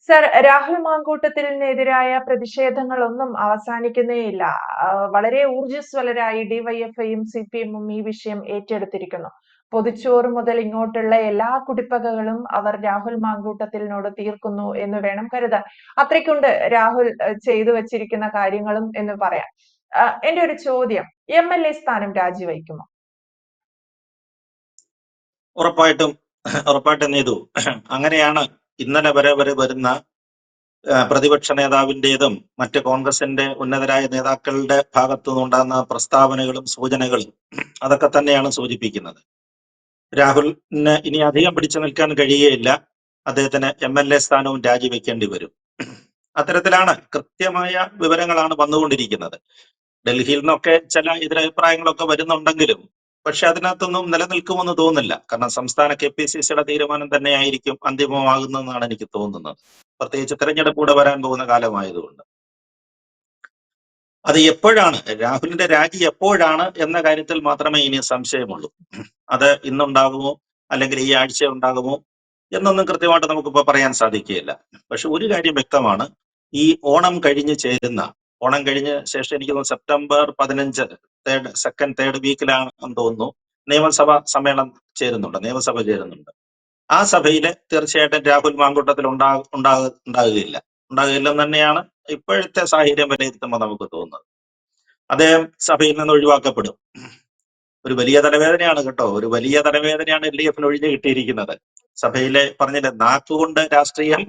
Sir, Rahul മാങ്കൂട്ടത്തിനെതിരായ പ്രതിഷേധങ്ങളൊന്നും അവസാനിക്കുന്നേയില്ല. വളരെ ഊർജ്ജസ്വലരായി ഡിവൈഎഫ്ഐയും സിപിഎമ്മും ഈ വിഷയം ഏറ്റെടുത്തിരിക്കുന്നു. പൊതിച്ചോറ് മുതൽ ഇങ്ങോട്ടുള്ള എല്ലാ കുടിപ്പകകളും അവർ രാഹുൽ മാങ്കൂട്ടത്തിനോട് തീർക്കുന്നു എന്ന് വേണം കരുതാൻ. അത്രയ്ക്കുണ്ട് രാഹുൽ ചെയ്തു വച്ചിരിക്കുന്ന കാര്യങ്ങളും എന്ന് പറയാം. എന്റെ ഒരു ചോദ്യം, MLA സ്ഥാനം രാജിവെക്കുമോ? ഉറപ്പായിട്ടും ഉറപ്പായിട്ടും നേതു. അങ്ങനെയാണ് ഇന്നലെ വരെ വരുന്ന പ്രതിപക്ഷ നേതാവിൻ്റെതും മറ്റ് കോൺഗ്രസിന്റെ ഉന്നതരായ നേതാക്കളുടെ ഭാഗത്തു നിന്നുണ്ടാകുന്ന പ്രസ്താവനകളും സൂചനകളും അതൊക്കെ തന്നെയാണ് സൂചിപ്പിക്കുന്നത്. രാഹുലിന് ഇനി അധികം പിടിച്ചു നിൽക്കാൻ കഴിയുകയില്ല. അദ്ദേഹത്തിന് MLA സ്ഥാനവും രാജിവെക്കേണ്ടി വരും. അത്തരത്തിലാണ് കൃത്യമായ വിവരങ്ങളാണ് വന്നുകൊണ്ടിരിക്കുന്നത്. ഡൽഹിയിൽ നിന്നൊക്കെ ചില എതിരഭിപ്രായങ്ങളൊക്കെ വരുന്നുണ്ടെങ്കിലും പക്ഷെ അതിനകത്തൊന്നും നിലനിൽക്കുമെന്ന് തോന്നുന്നില്ല. കാരണം സംസ്ഥാന KPCCയുടെ തീരുമാനം തന്നെയായിരിക്കും അന്തിമമാകുന്നതെന്നാണ് എനിക്ക് തോന്നുന്നത്. പ്രത്യേകിച്ച് തെരഞ്ഞെടുപ്പ് കൂടെ വരാൻ പോകുന്ന കാലമായതുകൊണ്ട്. അത് എപ്പോഴാണ് രാഹുലിന്റെ രാജി എപ്പോഴാണ് എന്ന കാര്യത്തിൽ മാത്രമേ ഇനി സംശയമുള്ളൂ. അത് ഇന്നുണ്ടാകുമോ അല്ലെങ്കിൽ ഈ ആഴ്ച ഉണ്ടാകുമോ എന്നൊന്നും കൃത്യമായിട്ട് നമുക്കിപ്പോൾ പറയാൻ സാധിക്കുകയില്ല. പക്ഷെ ഒരു കാര്യം വ്യക്തമാണ്, ഈ ഓണം കഴിഞ്ഞ ശേഷം എനിക്ക് തോന്നുന്നു സെപ്റ്റംബർ 15 സെക്കൻഡ് തേർഡ് വീക്കിലാണെന്ന് തോന്നുന്നു നിയമസഭ ചേരുന്നുണ്ട്. ആ സഭയിൽ തീർച്ചയായിട്ടും രാഹുൽ മാങ്കൂട്ടത്തിൽ ഉണ്ടാകുകയില്ലെന്ന് തന്നെയാണ് ഇപ്പോഴത്തെ സാഹചര്യം വിലയിരുത്തുമ്പോൾ നമുക്ക് തോന്നുന്നത്. അദ്ദേഹം സഭയിൽ നിന്ന് ഒഴിവാക്കപ്പെടും. ഒരു വലിയ തലവേദനയാണ് കേട്ടോ, ഒരു വലിയ തലവേദനയാണ് LDF ഒഴിഞ്ഞു കിട്ടിയിരിക്കുന്നത്. സഭയിലെ പറഞ്ഞില്ലേ, നാക്കുകൊണ്ട് രാഷ്ട്രീയം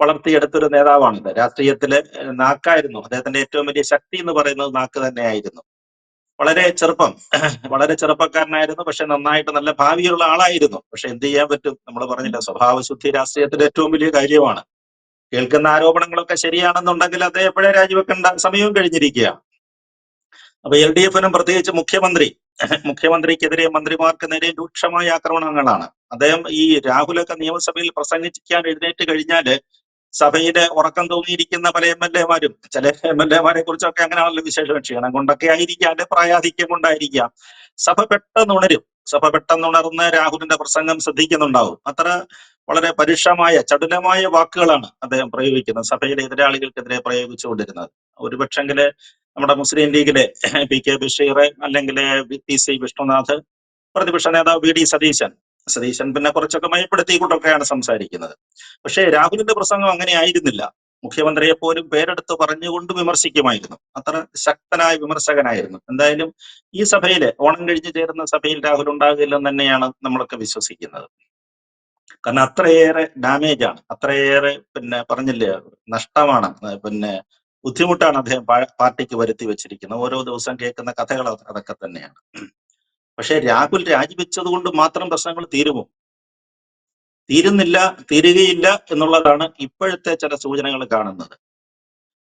വളർത്തിയെടുത്തൊരു നേതാവാണിത്. രാഷ്ട്രീയത്തില് നാക്കായിരുന്നു അദ്ദേഹത്തിന്റെ ഏറ്റവും വലിയ ശക്തി എന്ന് പറയുന്നത്, നാക്ക് തന്നെയായിരുന്നു. വളരെ ചെറുപ്പക്കാരനായിരുന്നു, പക്ഷെ നന്നായിട്ട് നല്ല ഭാവിയുള്ള ആളായിരുന്നു. പക്ഷെ എന്ത് ചെയ്യാൻ പറ്റും, നമ്മൾ പറഞ്ഞില്ല, സ്വഭാവശുദ്ധി രാഷ്ട്രീയത്തിന്റെ ഏറ്റവും വലിയ കാര്യമാണ്. കേൾക്കുന്ന ആരോപണങ്ങളൊക്കെ ശരിയാണെന്നുണ്ടെങ്കിൽ അദ്ദേഹം എപ്പോഴേ രാജിവെക്കേണ്ട സമയവും കഴിഞ്ഞിരിക്കുകയാണ്. അപ്പൊ LDFനും പ്രത്യേകിച്ച് മുഖ്യമന്ത്രിക്കെതിരെ മന്ത്രിമാർക്ക് നേരെ രൂക്ഷമായ ആക്രമണങ്ങളാണ്. അദ്ദേഹം ഈ രാഹുലൊക്കെ നിയമസഭയിൽ പ്രസംഗിക്കാൻ എഴുന്നേറ്റ് കഴിഞ്ഞാല് സഭയിലെ ഉറക്കം തൂങ്ങിയിരിക്കുന്ന പല ചില MLA കുറിച്ചൊക്കെ അങ്ങനെയാണല്ലോ വിശേഷം. ക്ഷീണം കൊണ്ടൊക്കെ ആയിരിക്കാം, അല്ലെ പ്രായാധിക്യം കൊണ്ടായിരിക്കാം. സഭ പെട്ടെന്നുണർന്ന് രാഹുലിന്റെ പ്രസംഗം ശ്രദ്ധിക്കുന്നുണ്ടാവും. അത്ര വളരെ പരുഷമായ ചടുലമായ വാക്കുകളാണ് അദ്ദേഹം പ്രയോഗിക്കുന്നത്, സഭയിലെ എതിരാളികൾക്കെതിരെ പ്രയോഗിച്ചുകൊണ്ടിരുന്നത്. ഒരുപക്ഷെങ്കില് നമ്മുടെ മുസ്ലിം ലീഗിലെ PK ബഷീർ അല്ലെങ്കിൽ PC വിഷ്ണുനാഥ്, പ്രതിപക്ഷ നേതാവ് VD സതീശൻ പിന്നെ കുറച്ചൊക്കെ മയപ്പെടുത്തിക്കൊണ്ടൊക്കെയാണ് സംസാരിക്കുന്നത്. പക്ഷേ രാഹുലിന്റെ പ്രസംഗം അങ്ങനെ ആയിരുന്നില്ല. മുഖ്യമന്ത്രിയെ പോലും പേരെടുത്ത് പറഞ്ഞുകൊണ്ട് വിമർശിക്കുമായിരുന്നു. അത്ര ശക്തനായ വിമർശകനായിരുന്നു. എന്തായാലും ഈ സഭയില് ഓണം കഴിഞ്ഞ് ചേരുന്ന സഭയിൽ രാഹുൽ ഉണ്ടാകില്ലെന്ന് തന്നെയാണ് നമ്മളൊക്കെ വിശ്വസിക്കുന്നത്. കാരണം അത്രയേറെ ഡാമേജാണ്, അത്രയേറെ പറഞ്ഞില്ലേ, നഷ്ടമാണ്, ബുദ്ധിമുട്ടാണ് അദ്ദേഹം പാർട്ടിക്ക് വരുത്തി വെച്ചിരിക്കുന്നത്. ഓരോ ദിവസം കേൾക്കുന്ന കഥകൾ അതൊക്കെ തന്നെയാണ്. പക്ഷെ രാഹുൽ രാജിവെച്ചത് കൊണ്ട് മാത്രം പ്രശ്നങ്ങൾ തീരുമോ? തീരുകയില്ല എന്നുള്ളതാണ് ഇപ്പോഴത്തെ ചില സൂചനകൾ കാണുന്നത്.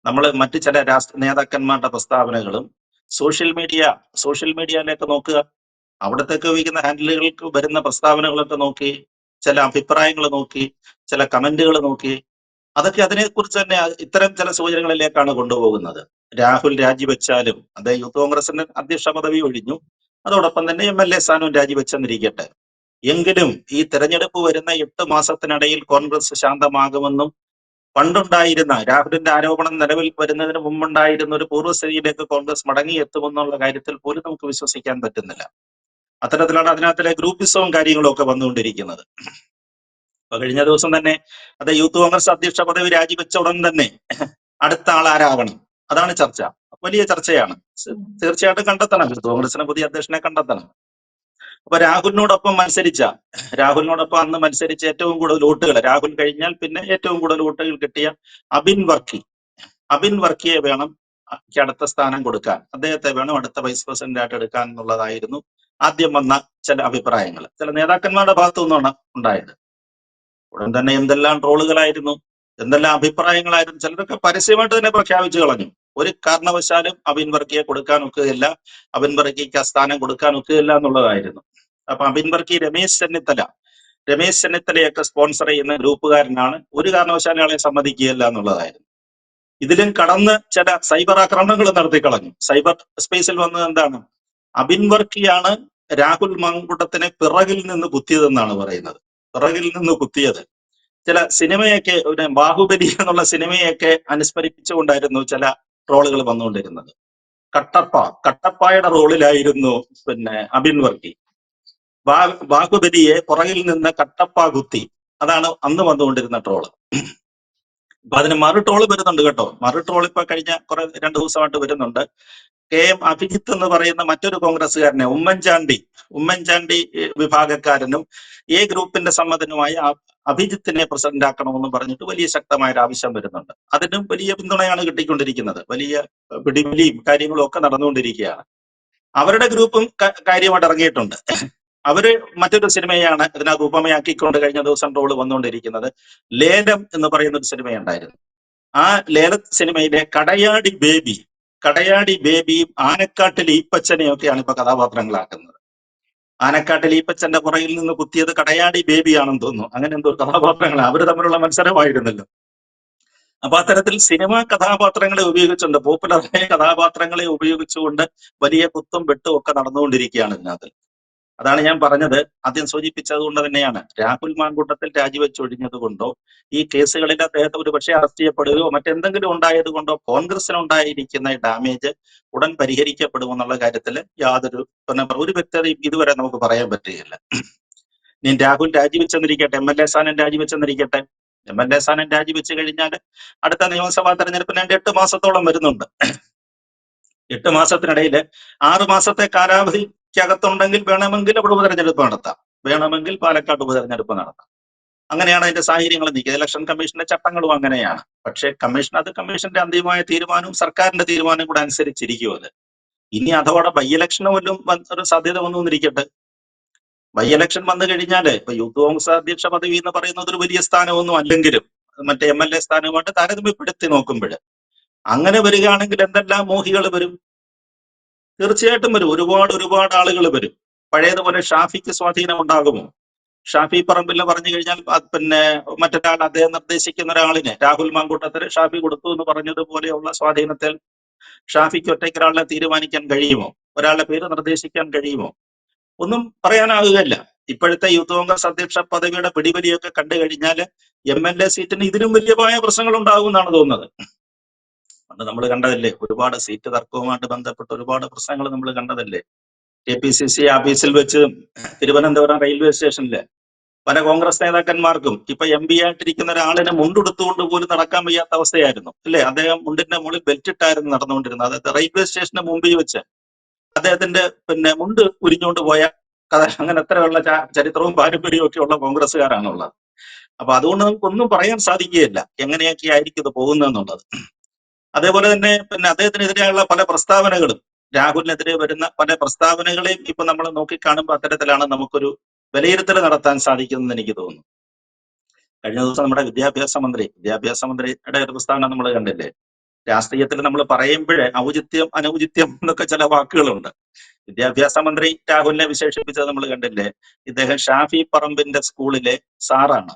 നമ്മൾ മറ്റു ചില രാഷ്ട്രീയ നേതാക്കന്മാരുടെ പ്രസ്താവനകളും സോഷ്യൽ മീഡിയയിലേക്ക് നോക്കുക, അവിടത്തേക്ക് ഉപയോഗിക്കുന്ന ഹാൻഡിലുകൾക്ക് വരുന്ന പ്രസ്താവനകളൊക്കെ നോക്കി, ചില അഭിപ്രായങ്ങൾ നോക്കി, ചില കമന്റുകൾ നോക്കി, അതൊക്കെ അതിനെക്കുറിച്ച് തന്നെ ഇത്തരം ചില സൂചനകളിലേക്കാണ് കൊണ്ടുപോകുന്നത്. രാഹുൽ രാജിവെച്ചാലും അദ്ദേഹം യൂത്ത് കോൺഗ്രസിന്റെ അധ്യക്ഷ പദവി ഒഴിഞ്ഞു, അതോടൊപ്പം തന്നെ MLA സ്ഥാനവും രാജിവെച്ചെന്നിരിക്കട്ടെ, എങ്കിലും ഈ തെരഞ്ഞെടുപ്പ് വരുന്ന 8 മാസത്തിനിടയിൽ കോൺഗ്രസ് ശാന്തമാകുമെന്നും പണ്ടുണ്ടായിരുന്ന രാഹുലിന്റെ ആരോപണം നിലവിൽ വരുന്നതിന് മുമ്പുണ്ടായിരുന്ന ഒരു പൂർവ്വസ്ഥിതിയിലേക്ക് കോൺഗ്രസ് മടങ്ങിയെത്തുമെന്നുള്ള കാര്യത്തിൽ പോലും നമുക്ക് വിശ്വസിക്കാൻ പറ്റുന്നില്ല. അത്തരത്തിലാണ് അതിനകത്തിലെ ഗ്രൂപ്പിസവും കാര്യങ്ങളും ഒക്കെ വന്നുകൊണ്ടിരിക്കുന്നത്. അപ്പൊ കഴിഞ്ഞ ദിവസം തന്നെ അത് യൂത്ത് കോൺഗ്രസ് അധ്യക്ഷ പദവി രാജിവെച്ച ഉടൻ തന്നെ അടുത്ത ആൾ ആരാകണം, അതാണ് ചർച്ച. വലിയ ചർച്ചയാണ്. തീർച്ചയായിട്ടും കണ്ടെത്തണം, യൂത്ത് കോൺഗ്രസിന് പുതിയ അധ്യക്ഷനെ കണ്ടെത്തണം. അപ്പൊ രാഹുലിനോടൊപ്പം അന്ന് മത്സരിച്ച ഏറ്റവും കൂടുതൽ വോട്ടുകൾ, രാഹുൽ കഴിഞ്ഞാൽ പിന്നെ ഏറ്റവും കൂടുതൽ വോട്ടുകൾ കിട്ടിയ അബിൻ വർക്കിയെ വേണം അടുത്ത സ്ഥാനം കൊടുക്കാൻ, അദ്ദേഹത്തെ വേണം അടുത്ത വൈസ് പ്രസിഡന്റ് ആയിട്ട് എടുക്കാൻ എന്നുള്ളതായിരുന്നു ആദ്യം വന്ന ചില അഭിപ്രായങ്ങൾ, ചില നേതാക്കന്മാരുടെ ഭാഗത്തു നിന്നാണ് ഉണ്ടായത്. ഉടൻ തന്നെ എന്തെല്ലാം ട്രോളുകളായിരുന്നു, എന്തെല്ലാം അഭിപ്രായങ്ങളായിരുന്നു. ചിലരൊക്കെ പരസ്യമായിട്ട് തന്നെ പ്രഖ്യാപിച്ചു കളഞ്ഞു, ഒരു കാരണവശാലും അബിൻ വർക്കിയെ കൊടുക്കാൻ ഒക്കുകയില്ല, അബിൻ വർക്കിക്ക് ആ സ്ഥാനം കൊടുക്കാൻ ഒക്കുകയില്ല എന്നുള്ളതായിരുന്നു. അപ്പൊ അബിൻ വർക്കി രമേശ് ചെന്നിത്തലയൊക്കെ സ്പോൺസർ ചെയ്യുന്ന ഗ്രൂപ്പുകാരനാണ്, ഒരു കാരണവശാലും ആളെ സമ്മതിക്കുകയില്ല എന്നുള്ളതായിരുന്നു. ഇതിലും കടന്ന് ചില സൈബർ ആക്രമണങ്ങൾ നടത്തിക്കളഞ്ഞു. സൈബർ സ്പേസിൽ വന്നത് എന്താണ്, അബിൻ വർക്കിയാണ് രാഹുൽ മാങ്കൂട്ടത്തിനെ പിറകിൽ നിന്ന് കുത്തിയതെന്നാണ് പറയുന്നത്. പിറകിൽ നിന്ന് കുത്തിയത്. ചില സിനിമയൊക്കെ ബാഹുബലി എന്നുള്ള സിനിമയൊക്കെ അനുസ്മരിപ്പിച്ചുകൊണ്ടായിരുന്നു ചില ട്രോളുകൾ വന്നുകൊണ്ടിരുന്നത്. കട്ടപ്പായുടെ റോളിലായിരുന്നു അബിൻ വർക്കി. ബാഹുബലിയെ പുറകിൽ നിന്ന് കട്ടപ്പ കുത്തി, അതാണ് അന്ന് വന്നുകൊണ്ടിരുന്ന ട്രോള്. അപ്പൊ അതിന് മറു ട്രോള് വരുന്നുണ്ട് കേട്ടോ. മറു ട്രോൾ ഇപ്പൊ കഴിഞ്ഞ 2 ദിവസമായിട്ട് വരുന്നുണ്ട്. KM അഭിജിത്ത് എന്ന് പറയുന്ന മറ്റൊരു കോൺഗ്രസ്സുകാരനെ, ഉമ്മൻചാണ്ടി വിഭാഗക്കാരനും എ ഗ്രൂപ്പിന്റെ സമ്മതനുമായ അഭിജിത്തിനെ പ്രസിഡന്റ് ആക്കണമെന്ന് പറഞ്ഞിട്ട് വലിയ ശക്തമായ ഒരു ആവശ്യം വരുന്നുണ്ട്. അതിനും വലിയ പിന്തുണയാണ് കിട്ടിക്കൊണ്ടിരിക്കുന്നത്. വലിയ പിടിപിലിയും കാര്യങ്ങളും ഒക്കെ നടന്നുകൊണ്ടിരിക്കുകയാണ്. അവരുടെ ഗ്രൂപ്പും കാര്യമായിട്ട് ഇറങ്ങിയിട്ടുണ്ട്. അവര് മറ്റൊരു സിനിമയാണ് ഇതിനകത്ത് ഉപമയാക്കിക്കൊണ്ട് കഴിഞ്ഞ ദിവസം ട്രോള് വന്നുകൊണ്ടിരിക്കുന്നത്. ലേലം എന്ന് പറയുന്ന ഒരു സിനിമയുണ്ടായിരുന്നു. ആ ലേല സിനിമയിലെ കടയാടി ബേബിയും ആനക്കാട്ടിൽ ഈപ്പച്ചനെയും ഒക്കെയാണ് ഇപ്പൊ കഥാപാത്രങ്ങളാക്കുന്നത്. ആനക്കാട്ടിൽ ഈപ്പച്ചന്റെ പുറകിൽ നിന്ന് കുത്തിയത് കടയാടി ബേബിയാണെന്ന് തോന്നുന്നു. അങ്ങനെ എന്തോ കഥാപാത്രങ്ങളാണ്. അവര് തമ്മിലുള്ള മത്സരമായിരുന്നല്ലോ. അപ്പൊ അത്തരത്തിൽ സിനിമാ കഥാപാത്രങ്ങളെ ഉപയോഗിച്ചുകൊണ്ട്, പോപ്പുലറായ കഥാപാത്രങ്ങളെ ഉപയോഗിച്ചുകൊണ്ട് വലിയ കുത്തും വെട്ടും ഒക്കെ നടന്നുകൊണ്ടിരിക്കുകയാണ് ഇതിനകത്ത്. അതാണ് ഞാൻ പറഞ്ഞത്, ആദ്യം സൂചിപ്പിച്ചത് കൊണ്ട് തന്നെയാണ്. രാഹുൽ മാങ്കൂട്ടത്തിൽ രാജിവെച്ചൊഴിഞ്ഞത് കൊണ്ടോ ഈ കേസുകളിൽ അദ്ദേഹത്തെ ഒരു പക്ഷേ അറസ്റ്റ് ചെയ്യപ്പെടുകയോ മറ്റെന്തെങ്കിലും ഉണ്ടായത് കൊണ്ടോ കോൺഗ്രസിനുണ്ടായിരിക്കുന്ന ഡാമേജ് ഉടൻ പരിഹരിക്കപ്പെടുമെന്നുള്ള കാര്യത്തിൽ യാതൊരു ഒരു വ്യക്തതയും ഇതുവരെ നമുക്ക് പറയാൻ പറ്റുകയില്ല. ഇനി രാഹുൽ രാജിവെച്ചെന്നിരിക്കട്ടെ, MLA സ്ഥാനം രാജിവെച്ചെന്നിരിക്കട്ടെ, MLA സ്ഥാനം രാജിവെച്ച് കഴിഞ്ഞാൽ അടുത്ത നിയമസഭാ തെരഞ്ഞെടുപ്പിന് 8 മാസത്തോളം വരുന്നുണ്ട്. 8 മാസത്തിനിടയിൽ 6 മാസത്തെ കാലാവധിക്കകത്തുണ്ടെങ്കിൽ വേണമെങ്കിൽ അവിടെ ഉപതെരഞ്ഞെടുപ്പ് നടത്താം, വേണമെങ്കിൽ പാലക്കാട് ഉപതെരഞ്ഞെടുപ്പ് നടത്താം. അങ്ങനെയാണ് അതിന്റെ സാഹചര്യങ്ങൾ നീക്കുക. ഇലക്ഷൻ കമ്മീഷന്റെ ചട്ടങ്ങളും അങ്ങനെയാണ്. പക്ഷേ കമ്മീഷന്റെ അന്തിമമായ തീരുമാനവും സർക്കാരിന്റെ തീരുമാനവും കൂടെ അനുസരിച്ചിരിക്കും അത്. ഇനി അഥവാ ബൈ ഇലക്ഷന് വല്ലതും ഒരു സാധ്യത വന്നിരിക്കട്ടെ. ബൈ ഇലക്ഷൻ വന്നു കഴിഞ്ഞാൽ ഇപ്പൊ യൂത്ത് കോൺഗ്രസ് അധ്യക്ഷ പദവി എന്ന് പറയുന്നത് ഒരു വലിയ സ്ഥാനമൊന്നും അല്ലെങ്കിലും മറ്റേ MLA സ്ഥാനവുമായിട്ട് താരതമ്യപ്പെടുത്തി നോക്കുമ്പോൾ അങ്ങനെ വരികയാണെങ്കിൽ എന്തെല്ലാം മോഹികൾ വരും. തീർച്ചയായിട്ടും വരും. ഒരുപാട് ആളുകൾ വരും. പഴയതുപോലെ ഷാഫിക്ക് സ്വാധീനം ഉണ്ടാകുമോ? ഷാഫി പറമ്പിൽ പറഞ്ഞു കഴിഞ്ഞാൽ മറ്റൊരാൾ അദ്ദേഹം നിർദ്ദേശിക്കുന്ന ഒരാളിനെ രാഹുൽ മാങ്കൂട്ടത്തിന് ഷാഫി കൊടുത്തു എന്ന് പറഞ്ഞതുപോലെയുള്ള സ്വാധീനത്തിൽ ഷാഫിക്ക് ഒറ്റയ്ക്കൊരാളിനെ തീരുമാനിക്കാൻ കഴിയുമോ? ഒരാളുടെ പേര് നിർദ്ദേശിക്കാൻ കഴിയുമോ? ഒന്നും പറയാനാകുകയല്ല. ഇപ്പോഴത്തെ യൂത്ത് കോൺഗ്രസ് അധ്യക്ഷ പദവിയുടെ പിടിപലിയൊക്കെ കണ്ടു കഴിഞ്ഞാൽ MLA സീറ്റിന് ഇതിലും വലിയമായ പ്രശ്നങ്ങൾ ഉണ്ടാകും എന്നാണ് തോന്നുന്നത്. അത് നമ്മൾ കണ്ടതല്ലേ, ഒരുപാട് സീറ്റ് തർക്കവുമായിട്ട് ബന്ധപ്പെട്ട് ഒരുപാട് പ്രശ്നങ്ങൾ നമ്മൾ കണ്ടതല്ലേ. KPCC ഓഫീസിൽ വെച്ച് തിരുവനന്തപുരം റെയിൽവേ സ്റ്റേഷനില് പല കോൺഗ്രസ് നേതാക്കന്മാർക്കും ഇപ്പൊ MP ആയിട്ടിരിക്കുന്ന ഒരാളിനെ മുണ്ടെടുത്തുകൊണ്ട് പോലും നടക്കാൻ വയ്യാത്ത അവസ്ഥയായിരുന്നു അല്ലേ. അദ്ദേഹം മുണ്ടിന്റെ മുകളിൽ ബെൽറ്റ് ഇട്ടായിരുന്നു നടന്നുകൊണ്ടിരുന്നത്. അതായത് റെയിൽവേ സ്റ്റേഷന് മുമ്പിൽ വെച്ച് അദ്ദേഹത്തിന്റെ മുണ്ട് ഉരിഞ്ഞുകൊണ്ട് പോയ കഥ, അങ്ങനെ എത്രയുള്ള ചരിത്രവും പാരമ്പര്യവും ഒക്കെ ഉള്ള കോൺഗ്രസ്സുകാരാണുള്ളത്. അപ്പൊ അതുകൊണ്ട് നമുക്കൊന്നും പറയാൻ സാധിക്കുകയില്ല എങ്ങനെയൊക്കെ ആയിരിക്കും ഇത് പോകുന്നതെന്നുള്ളത്. അതേപോലെ തന്നെ അദ്ദേഹത്തിനെതിരെയുള്ള പല പ്രസ്താവനകളും, രാഹുലിനെതിരെ വരുന്ന പല പ്രസ്താവനകളെയും ഇപ്പൊ നമ്മൾ നോക്കിക്കാണുമ്പോൾ അത്തരത്തിലാണ് നമുക്കൊരു വിലയിരുത്തൽ നടത്താൻ സാധിക്കുന്നതെന്ന് എനിക്ക് തോന്നുന്നു. കഴിഞ്ഞ ദിവസം നമ്മുടെ വിദ്യാഭ്യാസ മന്ത്രിയുടെ ഒരു പ്രസ്താവന നമ്മൾ കണ്ടില്ലേ. രാഷ്ട്രീയത്തിൽ നമ്മൾ പറയുമ്പോഴേ ഔചിത്യം അനൗചിത്യം എന്നൊക്കെ ചില വാക്കുകളുണ്ട്. വിദ്യാഭ്യാസ മന്ത്രി രാഹുലിനെ വിശേഷിപ്പിച്ചത് നമ്മൾ കണ്ടില്ലേ. ഇദ്ദേഹം ഷാഫി പറമ്പിന്റെ സ്കൂളിലെ സാറാണ്,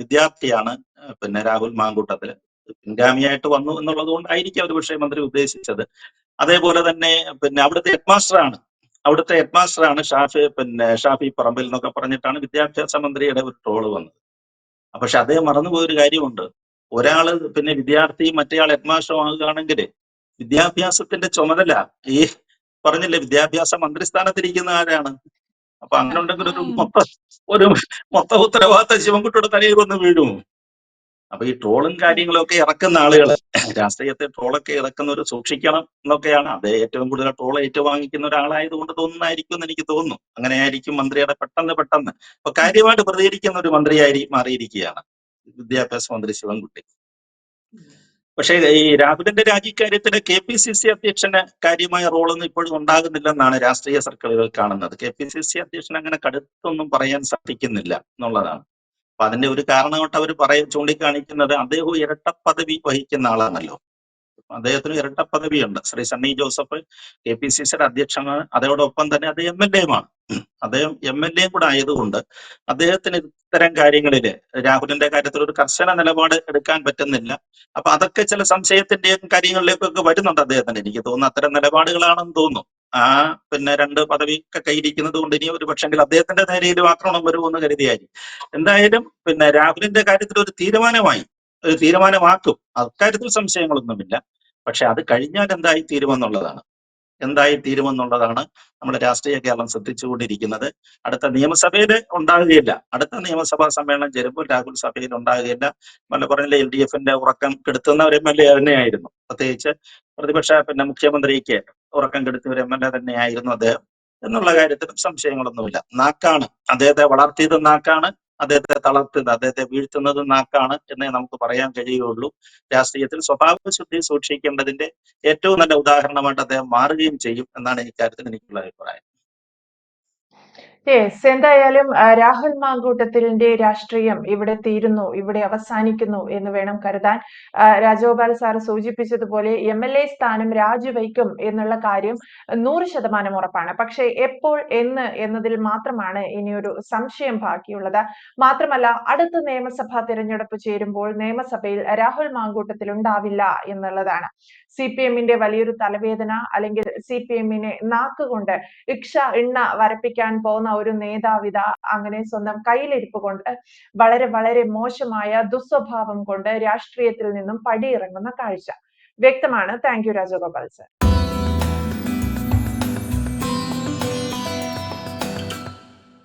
വിദ്യാർത്ഥിയാണ് രാഹുൽ മാങ്കൂട്ടത്തിൽ. പിൻഗാമിയായിട്ട് വന്നു എന്നുള്ളത് കൊണ്ടായിരിക്കും ഒരു പക്ഷേ മന്ത്രി ഉദ്ദേശിച്ചത്. അതേപോലെ തന്നെ അവിടുത്തെ ഹെഡ് മാസ്റ്ററാണ് ഷാഫി പറമ്പിൽ എന്നൊക്കെ പറഞ്ഞിട്ടാണ് വിദ്യാഭ്യാസ മന്ത്രിയുടെ ഒരു ട്രോള് വന്നത്. പക്ഷെ അദ്ദേഹം മറന്നുപോയൊരു കാര്യമുണ്ട്. ഒരാള് വിദ്യാർത്ഥിയും മറ്റേയാൾ ഹെഡ് മാസ്റ്ററും ആകുകയാണെങ്കിൽ വിദ്യാഭ്യാസത്തിന്റെ ചുമതല ഈ പറഞ്ഞില്ലേ വിദ്യാഭ്യാസ മന്ത്രിസ്ഥാനത്തിരിക്കുന്ന ആരാണ്. അപ്പൊ അങ്ങനെ ഉണ്ടെങ്കിൽ ഒരു മൊത്ത ഉത്തരവാദിത്ത ശിവൻകുട്ടിയുടെ തലയിൽ വന്ന് വീഴുമോ? അപ്പൊ ഈ ട്രോളും കാര്യങ്ങളും ഒക്കെ ഇറക്കുന്ന ആളുകൾ, രാഷ്ട്രീയത്തെ ട്രോളൊക്കെ ഇറക്കുന്നവർ സൂക്ഷിക്കണം എന്നൊക്കെയാണ്. അത് ഏറ്റവും കൂടുതൽ ട്രോൾ ഏറ്റുവാങ്ങിക്കുന്ന ഒരാളായതുകൊണ്ട് തോന്നുന്നതായിരിക്കും എന്ന് എനിക്ക് തോന്നുന്നു. അങ്ങനെയായിരിക്കും മന്ത്രിയുടെ പെട്ടെന്ന് അപ്പൊ കാര്യമായിട്ട് പ്രതികരിക്കുന്ന ഒരു മന്ത്രിയായി മാറിയിരിക്കുകയാണ് വിദ്യാഭ്യാസ മന്ത്രി ശിവൻകുട്ടി. പക്ഷേ ഈ രാഹുലിന്റെ രാജിക്കാര്യത്തില് KPCC അധ്യക്ഷന് കാര്യമായ റോളൊന്നും ഇപ്പോഴും ഉണ്ടാകുന്നില്ലെന്നാണ് രാഷ്ട്രീയ സർക്കിളുകൾ കാണുന്നത്. KPCC അധ്യക്ഷൻ അങ്ങനെ കടുത്തൊന്നും പറയാൻ സാധിക്കുന്നില്ല എന്നുള്ളതാണ്. അപ്പൊ അതിന്റെ ഒരു കാരണമായിട്ട് അവർ ചൂണ്ടിക്കാണിക്കുന്നത് അദ്ദേഹം ഇരട്ട പദവി വഹിക്കുന്ന ആളാണല്ലോ. അദ്ദേഹത്തിന് ഇരട്ട പദവിയുണ്ട്. ശ്രീ സണ്ണി ജോസഫ് KPCCയുടെ അധ്യക്ഷനാണ്, അതോടൊപ്പം തന്നെ അദ്ദേഹം MLA-യുമാണ്. അദ്ദേഹം MLA കൂടെ ആയതുകൊണ്ട് അദ്ദേഹത്തിന് ഇത്തരം കാര്യങ്ങളില് രാഹുലിന്റെ കാര്യത്തിൽ ഒരു കർശന നിലപാട് എടുക്കാൻ പറ്റുന്നില്ല. അപ്പൊ അതൊക്കെ ചില സംശയത്തിന്റെയും കാര്യങ്ങളിലേക്കൊക്കെ വരുന്നുണ്ട് അദ്ദേഹത്തിന്. എനിക്ക് തോന്നുന്നു അത്തരം നിലപാടുകളാണെന്ന് തോന്നുന്നു. ആ പിന്നെ 2 പദവി ഒക്കെ കയ്യിരിക്കുന്നത് കൊണ്ട് ഇനി ഒരു പക്ഷെങ്കിൽ അദ്ദേഹത്തിന്റെ നേരെയും ആക്രമണം വരുമെന്ന് കരുതിയായിരിക്കും. എന്തായാലും പിന്നെ രാഹുലിന്റെ കാര്യത്തിൽ ഒരു തീരുമാനമാക്കും, അക്കാര്യത്തിൽ സംശയങ്ങളൊന്നുമില്ല. പക്ഷെ അത് കഴിഞ്ഞാൽ എന്തായി തീരുമെന്നുള്ളതാണ് നമ്മുടെ രാഷ്ട്രീയ കേരളം ശ്രദ്ധിച്ചുകൊണ്ടിരിക്കുന്നത്. അടുത്ത നിയമസഭയിൽ ഉണ്ടാകുകയില്ല, അടുത്ത നിയമസഭാ സമ്മേളനം ചേരുമ്പോൾ രാഹുൽ സഭയിൽ ഉണ്ടാകുകയില്ല. പറഞ്ഞില്ലേ, LDF-ന്റെ ഉറക്കം കെടുത്തുന്ന ഒരു MLA തന്നെയായിരുന്നു. പ്രത്യേകിച്ച് പ്രതിപക്ഷ മുഖ്യമന്ത്രിക്ക് ഉറക്കം കെടുത്തിയ ഒരു MLA തന്നെയായിരുന്നു അദ്ദേഹം എന്നുള്ള കാര്യത്തിൽ സംശയങ്ങളൊന്നുമില്ല. നാക്കാണ് അദ്ദേഹത്തെ വളർത്തിയത്, നാക്കാണ് അദ്ദേഹത്തെ തളർത്തുന്നത്, അദ്ദേഹത്തെ വീഴ്ത്തുന്നത് നാക്കാണ് എന്നേ നമുക്ക് പറയാൻ കഴിയുകയുള്ളൂ. രാഷ്ട്രീയത്തിൽ സ്വഭാവശുദ്ധി സൂക്ഷിക്കേണ്ടതിന്റെ ഏറ്റവും നല്ല ഉദാഹരണമായിട്ട് അദ്ദേഹം മാറുകയും ചെയ്യും എന്നാണ് ഇക്കാര്യത്തിൽ എനിക്കുള്ള അഭിപ്രായം. യെസ്, എന്തായാലും രാഹുൽ മാങ്കൂട്ടത്തിലിന്റെ രാഷ്ട്രീയം ഇവിടെ തീരുന്നു, ഇവിടെ അവസാനിക്കുന്നു എന്ന് വേണം കരുതാൻ. രാജഗോപാൽ സാർ സൂചിപ്പിച്ചതുപോലെ MLA സ്ഥാനം രാജിവയ്ക്കും എന്നുള്ള കാര്യം 100% ഉറപ്പാണ്. പക്ഷേ എപ്പോൾ, എന്ന് എന്നതിൽ മാത്രമാണ് ഇനിയൊരു സംശയം ബാക്കിയുള്ളത്. മാത്രമല്ല, അടുത്ത നിയമസഭാ തിരഞ്ഞെടുപ്പ് ചേരുമ്പോൾ നിയമസഭയിൽ രാഹുൽ മാങ്കൂട്ടത്തിൽ ഉണ്ടാവില്ല എന്നുള്ളതാണ്. CPM-ന്റെ വലിയൊരു തലവേദന, അല്ലെങ്കിൽ CPM-നെ നാക്കുകൊണ്ട് എണ്ണ വരപ്പിക്കാൻ പോകുന്ന ഒരു നേതാവിത അങ്ങനെ സ്വന്തം കയ്യിലിരിപ്പ് കൊണ്ട് വളരെ വളരെ മോശമായ ദുസ്വഭാവം കൊണ്ട് രാഷ്ട്രീയത്തിൽ നിന്നും പടിയിറങ്ങുന്ന കാഴ്ച വ്യക്തമാണ്. Thank you Rajagopal sir.